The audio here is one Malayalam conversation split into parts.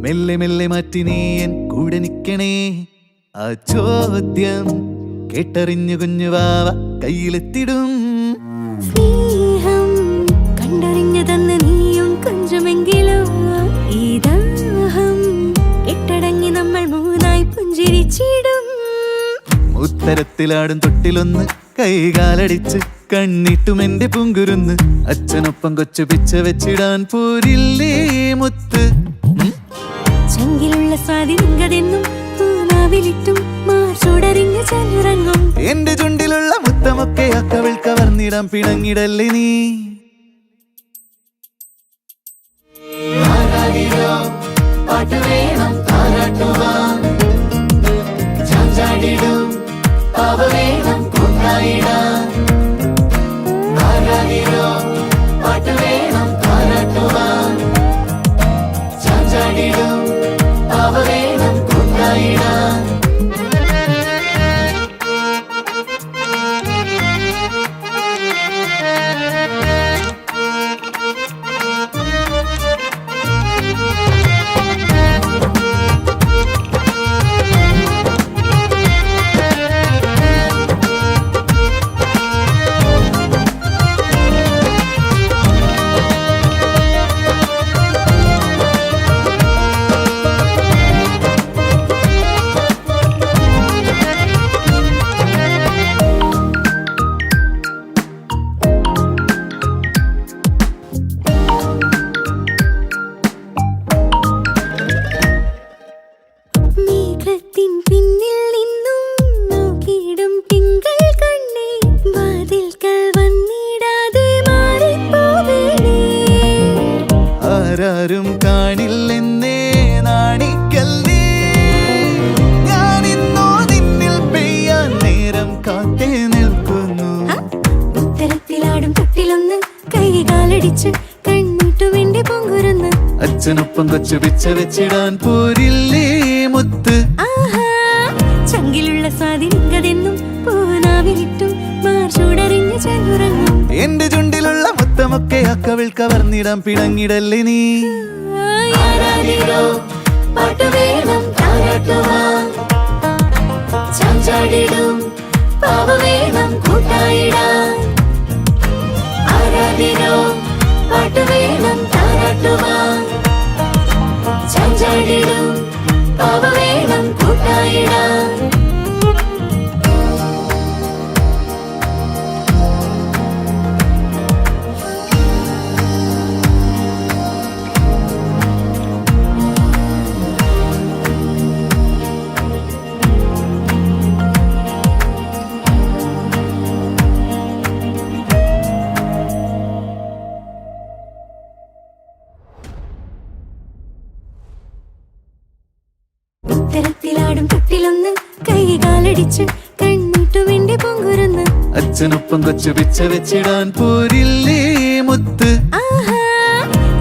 മെല്ലെ മെല്ലെ മാറ്റി നീ എൻ കൂടെ നിക്കണേ. ആ ചോദ്യം കേട്ടറിഞ്ഞു കുഞ്ഞു വാവ കയ്യിലെത്തിടും. സ്നേഹം കണ്ടറിഞ്ഞു തന്ന നീയും കൊഞ്ചമെങ്കിലോ ഈ ദാഹം കെട്ടടങ്ങി നമ്മൾ മൂന്നായി പുഞ്ചിരിച്ചിടും. ഉത്തരത്തിലാടും തൊട്ടിലൊന്ന് കൈകാലടിച്ച് കണ്ണിട്ടും എന്റെ പുങ്കുരുന്ന് അച്ഛനൊപ്പം കൊച്ചു പിച്ച വെച്ചിടാൻ പോരില്ലേ മുത്ത്. ചങ്കിലുള്ള സ്വാതിരിങ്കതെന്നും പൂനാവിലിട്ടും മാർച്ചോടറിഞ്ഞ ചലുറങ്ങും. എന്റെ ചുണ്ടിലുള്ള മുത്തമൊക്കെ അക്കവിൾ കവർന്നിടാൻ പിണങ്ങിടല്ലേ നീ. പാട്ട് വേണം താരാട്ടുവാൻ ചാഞ്ചാടിടും പാവ വേണം കൊണ്ടായിടാൻ. പാട്ട് വേണം താരാട്ടുവാൻ ചാഞ്ചാടിടും പാവ വേണം കൊണ്ടായിടാൻ. പിന്നിൽ നിന്നും നോക്കിയിടും തിങ്കൾ കണ്ണേ വാതിൽക്കൽ വന്നിടാതെ മാറിപ്പോവേണേ. ആരാരും കാണില്ലെന്നേ നാണിക്കല്ലേ ഞാനിന്നോ നിന്നിൽ പെയ്യാൻ നേരം കാത്തേ നിൽക്കുന്നു. ഉത്തരത്തിലാടും തൊട്ടിലൊന്ന് കൈകാലടിച്ച് കണ്ണിട്ടു വേണ്ടി പൊങ്കുരുന്ന് അച്ഛനൊപ്പം കൊച്ചു പിച്ച വെച്ചിടാൻ പോരില്ലേ മുത്ത്. ചങ്കിലുള്ള സ്വാതിരിങ്കതെന്നും പൂനാവിലിട്ടും മാർച്ചോടറിഞ്ഞ ചലുറങ്ങും. എന്റെ ചുണ്ടിലുള്ള മുത്തമൊക്കെ അക്കവിൾ കവർന്നിടാൻ പിണങ്ങിടല്ലേ നീ. പാട്ട് വേണം താരാട്ടുവാൻ ചാഞ്ചാടിടും പാവ വേണം കൂട്ടായിടാൻ. ആരാധിരോ പാട്ട് വേണം താരാട്ടുവാൻ ചാഞ്ചാടിടും പാവ വേണം കൂട്ടായിടാൻ. ഉത്തരത്തിലാടും തൊട്ടിലൊന്ന് കൈകാലടിച്ച് കണ്ണിട്ടു വേണ്ടി പൊങ്കുരുന്ന് അച്ഛനൊപ്പം കൊച്ചു പിച്ച വെച്ചിടാൻ പോരില്ലേ മുത്ത്.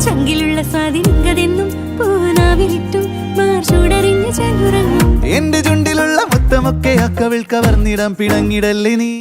ചങ്കിലുള്ള സ്വാതിരിങ്കതെന്നും പൂനാവിലിട്ടും മാർച്ചോടറിഞ്ഞ ചലുറങ്ങും. എന്റെ ചുണ്ടിലുള്ള മുത്തമൊക്കെ അക്കവിൾ കവർന്നിടാൻ പിണങ്ങിടല്ലേ നീ.